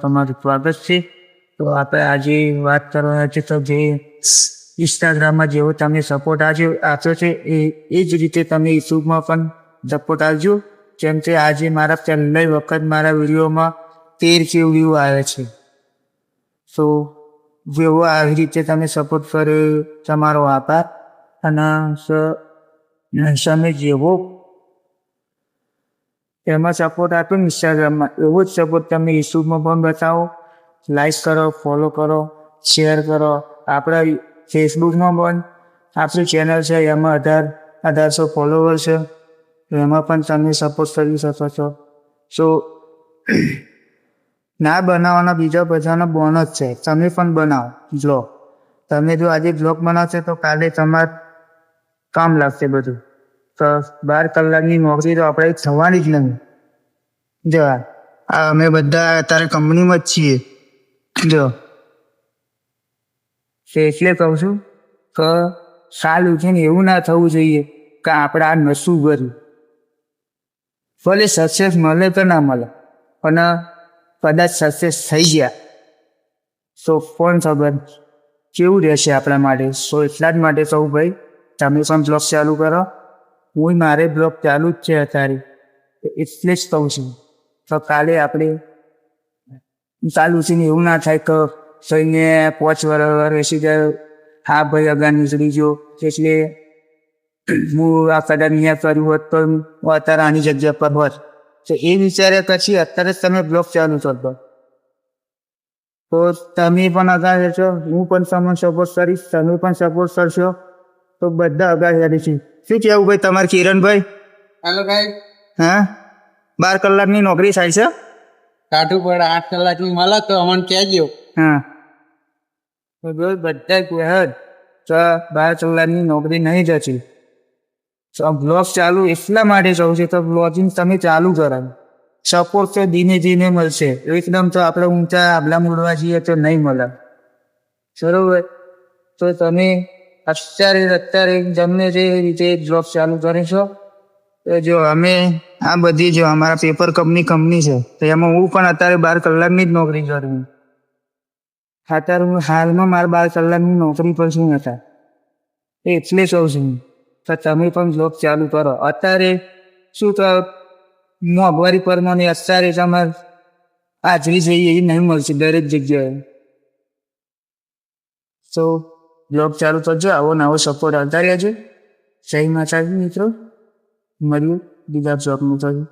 તમારું સ્વાગત છે. તો આપણે આજે વાત કરવાના છે તો જે ઇન્સ્ટાગ્રામમાં જેવો તમે સપોર્ટ આપ્યો છે એ જ રીતે તમે યુટ્યુબમાં પણ સપોર્ટ આપજો. જેમ કે આજે મારા પહેલી વખત મારા વિડીયોમાં 13K વ્યૂ આવે છે. તો જેવો આવી રીતે તમે સપોર્ટ કર્યો તમારો આભાર. અને તમે જેવો એમાં સપોર્ટ આપ્યો ને ઇન્સ્ટાગ્રામમાં, એવો જ સપોર્ટ તમે યુટ્યુબમાં પણ બતાવો. લાઈક કરો, ફોલો કરો, શેર કરો. આપણા ફેસબુકમાં પણ આપણી ચેનલ છે, એમાં 1800 ફોલોવર છે. એમાં પણ તમે સપોર્ટ કરી શકો છો. સો ના બનાવવાના બીજા બધાના બોનસ છે, તમે પણ બનાવો બ્લોગ. તમે જો આજે બ્લોગ બનાવશો તો કાલે તમારે કામ લાગશે બધું. તો 12 કલાકની નોકરી તો આપણે થવાની જ નહીં. જો અમે બધા અત્યારે કંપનીમાં જ છીએ. જો એટલે કહું છું કે સાલ ઉઠીને એવું ના થવું જોઈએ કે આપણે આ નશું કર્યું. ભલે સક્સેસ મળે તો ના મળે, પણ કદાચ સક્સેસ થઈ ગયા તો કોણ ખબર કેવું રહેશે આપણા માટે. સો એટલા જ માટે કહું ભાઈ, તમે પણ બ્લોગ ચાલુ કરો. હું મારે બ્લોગ ચાલુ જ છે અત્યારે, એટલે જ કહું છું. તો કાલે આપણે ચાલુ છે ને એવું ના થાય કે થઈને 5 વર્ષ બેસી જાય. હા ભાઈ અગા નીકળી ગયો એટલે હું આ કદાચ અહીંયા કર્યું હોત તો હું અત્યારે આની જગ્યા પર હોત. તો એ વિચાર્યા પછી અત્યારે જ તમે બ્લોગ ચાલુ કરતો તો તમે પણ અગા રહેશો, હું પણ તમને સપોર્ટ કરીશ, તમે પણ સપોર્ટ કરશો, તો બધા અગા રહેશું. શું કહેવું ભાઈ તમારે કિરણભાઈ? હાલો ભાઈ. હા, 12 કલાકની નોકરી થાય છે. કાઢવું પડે 8 કલાકની મળે તો અમને કહેજો. હા બધા કહે તો 12 કલાકની નોકરી નહીં જતી. તો બ્લોગ ચાલુ એટલા માટે કહું છું તો બ્લોગિંગ તમે ચાલુ કરાવો. સપોર્ટ તો ધીમે ધીમે મળશે, એકદમ તો આપણે ઊંચા આબલા મૂળવા જઈએ તો નહીં મળે. બરોબર? તો તમે અત્યારે ગમે તે રીતે બ્લોગ ચાલુ કરીશો. તો જો અમે આ બધી જો અમારા પેપર કંપની છે, તો એમાં હું પણ અત્યારે 12 કલાકની જ નોકરી કરું. અત્યારે હું હાલમાં મારા 12 કલાકની નોકરી પર શું હતા એટલે કહું છું તો તમે પણ બ્લોગ ચાલુ કરો. અત્યારે શું તો મોંઘવારી પ્રમાણે અત્યારે તમારે હાજરી જોઈએ એ નહીં મળશે દરેક જગ્યાએ. તો બ્લોગ ચાલુ કરજો, આવો નવો સપોર્ટ આવતા રહેજો. જય માતાજી મિત્રો, મળ્યું બીજા બ્લોગનું થયું.